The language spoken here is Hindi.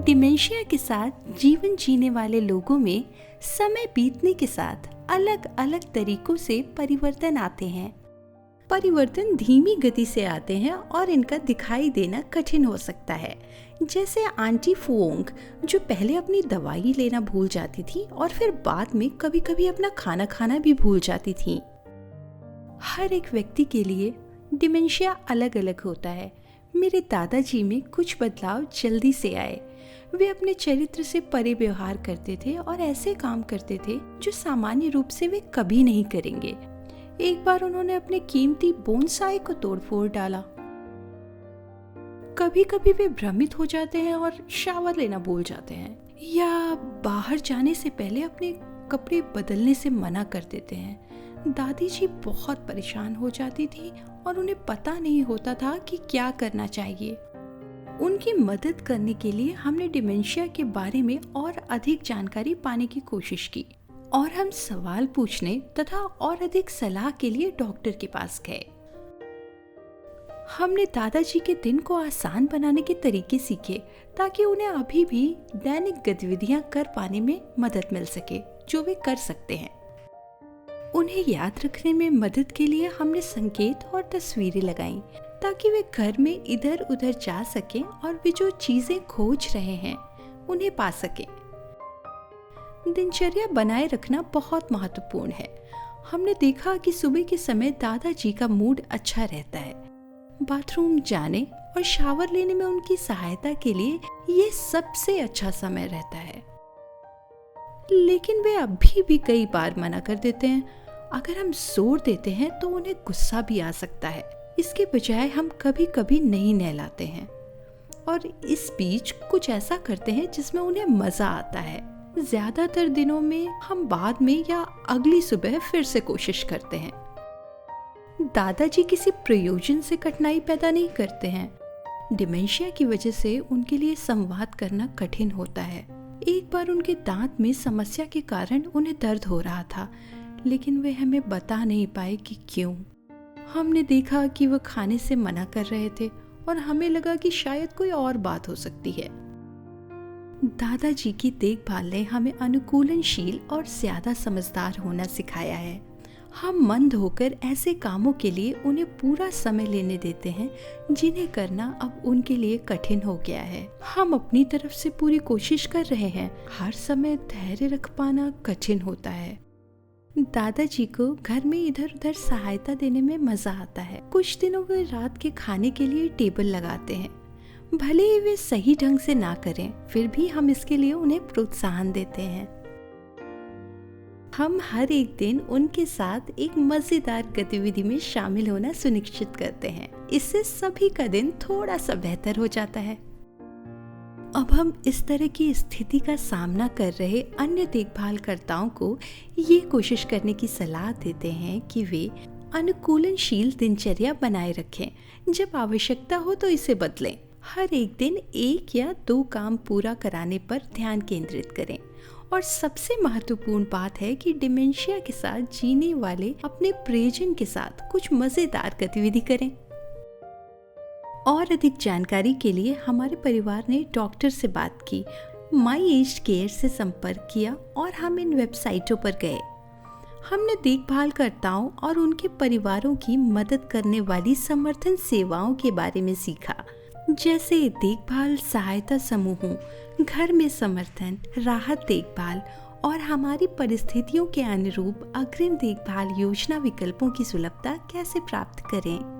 डिमेंशिया के साथ जीवन जीने वाले लोगों में समय बीतने के साथ अलग अलग तरीकों से परिवर्तन आते हैं। परिवर्तन धीमी गति से आते हैं और इनका दिखाई देना कठिन हो सकता है। जैसे आंटी फुओंग, जो पहले अपनी दवाई लेना भूल जाती थी और फिर बाद में कभी कभी अपना खाना खाना भी भूल जाती थी। हर एक व्यक्ति के लिए डिमेंशिया अलग अलग होता है। मेरे दादाजी में कुछ बदलाव जल्दी से आए। वे अपने चरित्र से परे व्यवहार करते थे और ऐसे काम करते थे जो सामान्य रूप से वे कभी नहीं करेंगे। एक बार उन्होंने अपने कीमती बोनसाई को तोड़-फोड़ डाला। कभी कभी वे भ्रमित हो जाते हैं और शावर लेना भूल जाते हैं, या बाहर जाने से पहले अपने कपड़े बदलने से मना कर देते हैं। दादी जी बहुत परेशान हो जाती थी और उन्हें पता नहीं होता था कि क्या करना चाहिए। उनकी मदद करने के लिए हमने डिमेंशिया के बारे में और अधिक जानकारी पाने की कोशिश की और हम सवाल पूछने तथा और अधिक सलाह के लिए डॉक्टर के पास गए। हमने दादाजी के दिन को आसान बनाने के तरीके सीखे ताकि उन्हें अभी भी दैनिक गतिविधियां कर पाने में मदद मिल सके जो वे कर सकते हैं। उन्हें याद रखने में मदद के लिए हमने संकेत और तस्वीरें लगाईं ताकि वे घर में इधर उधर जा सकें और वे जो चीजें खोज रहे हैं उन्हें पा सकें। दिनचर्या बनाए रखना बहुत महत्वपूर्ण है। हमने देखा कि सुबह के समय दादाजी का मूड अच्छा रहता है। बाथरूम जाने और शावर लेने में उनकी सहायता के लिए ये सबसे अच्छा समय रहता है। लेकिन वे अभी भी कई बार मना कर देते हैं। अगर हम जोर देते हैं तो उन्हें गुस्सा भी आ सकता है। इसके बजाय हम कभी कभी नहीं नहलाते हैं और इस बीच कुछ ऐसा करते हैं जिसमें उन्हें मजा आता है। ज्यादातर दिनों में हम बाद में या अगली सुबह फिर से कोशिश करते हैं। दादाजी किसी प्रयोजन से कठिनाई पैदा नहीं करते हैं। डिमेंशिया की वजह से उनके लिए संवाद करना कठिन होता है। एक बार उनके दांत में समस्या के कारण उन्हें दर्द हो रहा था, लेकिन वे हमें बता नहीं पाए कि क्यों। हमने देखा कि वो खाने से मना कर रहे थे और हमें लगा कि शायद कोई और बात हो सकती है। दादाजी की देखभाल ने हमें अनुकूलनशील और ज्यादा समझदार होना सिखाया है। हम मंद होकर ऐसे कामों के लिए उन्हें पूरा समय लेने देते हैं जिन्हें करना अब उनके लिए कठिन हो गया है। हम अपनी तरफ से पूरी कोशिश कर रहे हैं। हर समय धैर्य रख पाना कठिन होता है। दादाजी को घर में इधर उधर सहायता देने में मजा आता है। कुछ दिनों वे रात के खाने के लिए टेबल लगाते हैं। भले ही वे सही ढंग से ना करें, फिर भी हम इसके लिए उन्हें प्रोत्साहन देते हैं। हम हर एक दिन उनके साथ एक मजेदार गतिविधि में शामिल होना सुनिश्चित करते हैं। इससे सभी का दिन थोड़ा सा बेहतर हो जाता है। अब हम इस तरह की स्थिति का सामना कर रहे अन्य देखभालकर्ताओं को ये कोशिश करने की सलाह देते हैं कि वे अनुकूलनशील दिनचर्या बनाए रखें। जब आवश्यकता हो तो इसे बदलें। हर एक दिन 1 या 2 काम पूरा कराने पर ध्यान केंद्रित करें। और सबसे महत्वपूर्ण बात है कि डिमेंशिया के साथ जीने वाले अपने प्रियजन के साथ कुछ मजेदार गतिविधि करें। और अधिक जानकारी के लिए हमारे परिवार ने डॉक्टर से बात की, माई एज्ड केयर से संपर्क किया और हम इन वेबसाइटों पर गए। हमने देखभालकर्ताओं और उनके परिवारों की मदद करने वाली समर्थन सेवाओं के बारे में सीखा, जैसे देखभाल सहायता समूहों, घर में समर्थन, राहत देखभाल और हमारी परिस्थितियों के अनुरूप अग्रिम देखभाल योजना विकल्पों की सुलभता कैसे प्राप्त करें।